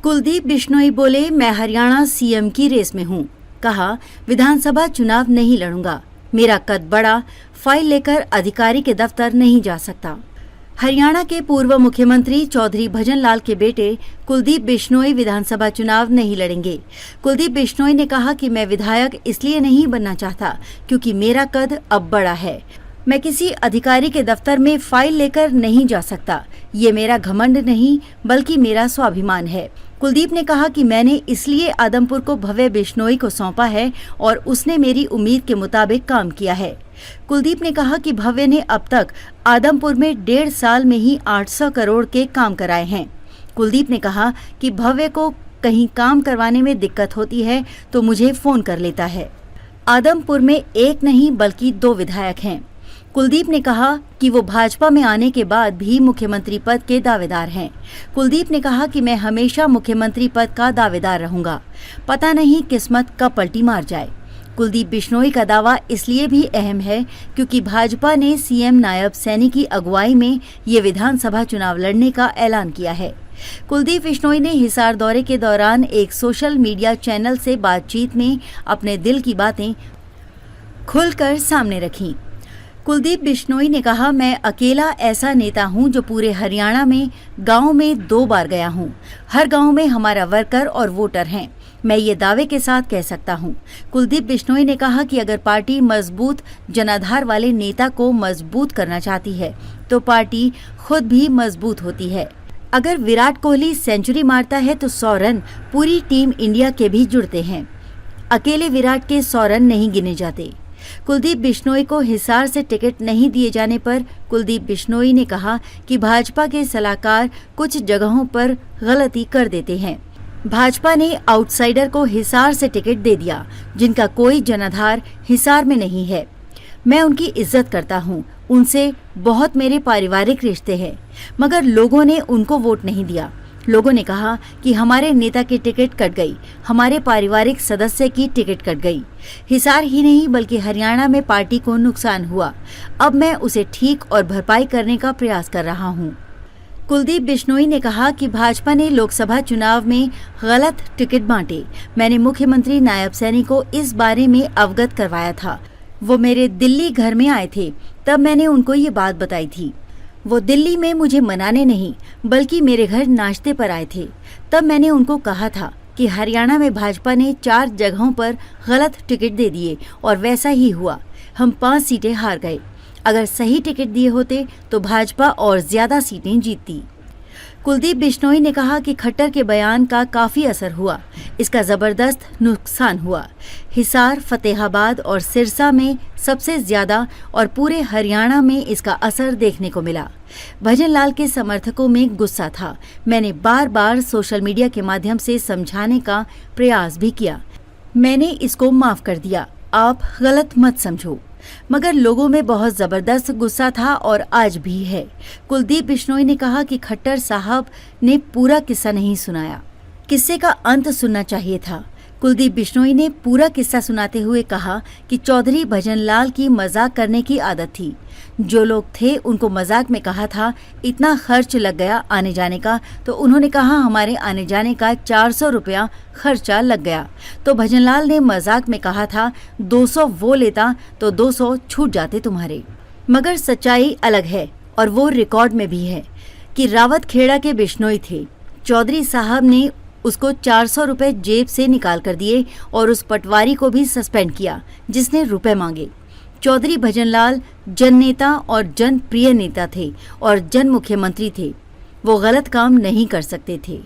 कुलदीप बिश्नोई बोले, मैं हरियाणा सीएम की रेस में हूं। कहा, विधानसभा चुनाव नहीं लड़ूंगा, मेरा कद बड़ा, फाइल लेकर अधिकारी के दफ्तर नहीं जा सकता। हरियाणा के पूर्व मुख्यमंत्री चौधरी भजन लाल के बेटे कुलदीप बिश्नोई विधानसभा चुनाव नहीं लड़ेंगे। कुलदीप बिश्नोई ने कहा कि मैं विधायक इसलिए नहीं बनना चाहता क्योंकि मेरा कद अब बड़ा है। मैं किसी अधिकारी के दफ्तर में फाइल लेकर नहीं जा सकता। ये मेरा घमंड नहीं बल्कि मेरा स्वाभिमान है। कुलदीप ने कहा कि मैंने इसलिए आदमपुर को भव्य बिश्नोई को सौंपा है और उसने मेरी उम्मीद के मुताबिक काम किया है। कुलदीप ने कहा कि भव्य ने अब तक आदमपुर में 1.5 साल में ही 800 करोड़ के काम कराए हैं। कुलदीप ने कहा कि भव्य को कहीं काम करवाने में दिक्कत होती है तो मुझे फोन कर लेता है। आदमपुर में एक नहीं बल्कि 2 विधायक हैं। कुलदीप ने कहा कि वो भाजपा में आने के बाद भी मुख्यमंत्री पद के दावेदार हैं। कुलदीप ने कहा कि मैं हमेशा मुख्यमंत्री पद का दावेदार रहूंगा, पता नहीं किस्मत कब पलटी मार जाए। कुलदीप बिश्नोई का दावा इसलिए भी अहम है क्योंकि भाजपा ने सीएम नायब सैनी की अगुवाई में ये विधानसभा चुनाव लड़ने का ऐलान किया है। कुलदीप बिश्नोई ने हिसार दौरे के दौरान एक सोशल मीडिया चैनल से बातचीत में अपने दिल की बातें खुलकर सामने रखीं। कुलदीप बिश्नोई ने कहा, मैं अकेला ऐसा नेता हूं जो पूरे हरियाणा में गांव में 2 बार गया हूं। हर गांव में हमारा वर्कर और वोटर हैं। मैं ये दावे के साथ कह सकता हूं। कुलदीप बिश्नोई ने कहा कि अगर पार्टी मजबूत जनाधार वाले नेता को मजबूत करना चाहती है तो पार्टी खुद भी मजबूत होती है। अगर विराट कोहली सेंचुरी मारता है तो 100 रन पूरी टीम इंडिया के भी जुड़ते हैं। अकेले विराट के 100 रन नहीं गिने जाते। कुलदीप बिश्नोई को हिसार से टिकट नहीं दिए जाने पर कुलदीप बिश्नोई ने कहा कि भाजपा के सलाहकार कुछ जगहों पर गलती कर देते हैं। भाजपा ने आउटसाइडर को हिसार से टिकट दे दिया जिनका कोई जनाधार हिसार में नहीं है। मैं उनकी इज्जत करता हूं, उनसे बहुत मेरे पारिवारिक रिश्ते हैं, मगर लोगों ने उनको वोट नहीं दिया। लोगों ने कहा कि हमारे नेता की टिकट कट गई, हमारे पारिवारिक सदस्य की टिकट कट गई। हिसार ही नहीं बल्कि हरियाणा में पार्टी को नुकसान हुआ। अब मैं उसे ठीक और भरपाई करने का प्रयास कर रहा हूं। कुलदीप बिश्नोई ने कहा कि भाजपा ने लोकसभा चुनाव में गलत टिकट बांटे। मैंने मुख्यमंत्री नायब सैनी को इस बारे में अवगत करवाया था। वो मेरे दिल्ली घर में आए थे, तब मैंने उनको ये बात बताई थी। वो दिल्ली में मुझे मनाने नहीं बल्कि मेरे घर नाश्ते पर आए थे। तब मैंने उनको कहा था कि हरियाणा में भाजपा ने 4 जगहों पर गलत टिकट दे दिए और वैसा ही हुआ। हम 5 सीटें हार गए। अगर सही टिकट दिए होते तो भाजपा और ज्यादा सीटें जीतती। कुलदीप बिश्नोई ने कहा कि खट्टर के बयान का काफी असर हुआ, इसका जबरदस्त नुकसान हुआ। हिसार, फतेहाबाद और सिरसा में सबसे ज्यादा और पूरे हरियाणा में इसका असर देखने को मिला। भजन लाल के समर्थकों में गुस्सा था। मैंने बार बार सोशल मीडिया के माध्यम से समझाने का प्रयास भी किया। मैंने इसको माफ कर दिया, आप गलत मत समझो, मगर लोगों में बहुत जबरदस्त गुस्सा था और आज भी है। कुलदीप बिश्नोई ने कहा कि खट्टर साहब ने पूरा किस्सा नहीं सुनाया, किस्से का अंत सुनना चाहिए था। कुलदीप बिश्नोई ने पूरा किस्सा सुनाते हुए कहा कि चौधरी भजन लाल की मजाक करने की आदत थी। जो लोग थे उनको मजाक में कहा था इतना खर्च लग गया आने जाने का, तो उन्होंने कहा हमारे आने जाने का 400 रुपया खर्चा लग गया। तो भजन लाल ने मजाक में कहा था 200 वो लेता तो 200 छूट जाते तुम्हारे। मगर सच्चाई अलग है और वो रिकॉर्ड में भी है कि रावत खेड़ा के बिश्नोई थे। चौधरी साहब ने उसको 400 रुपए जेब से निकाल कर दिए और उस पटवारी को भी सस्पेंड किया जिसने रुपए मांगे। चौधरी भजन लाल जन नेता और जन प्रिय नेता थे और जन मुख्यमंत्री थे। वो गलत काम नहीं कर सकते थे।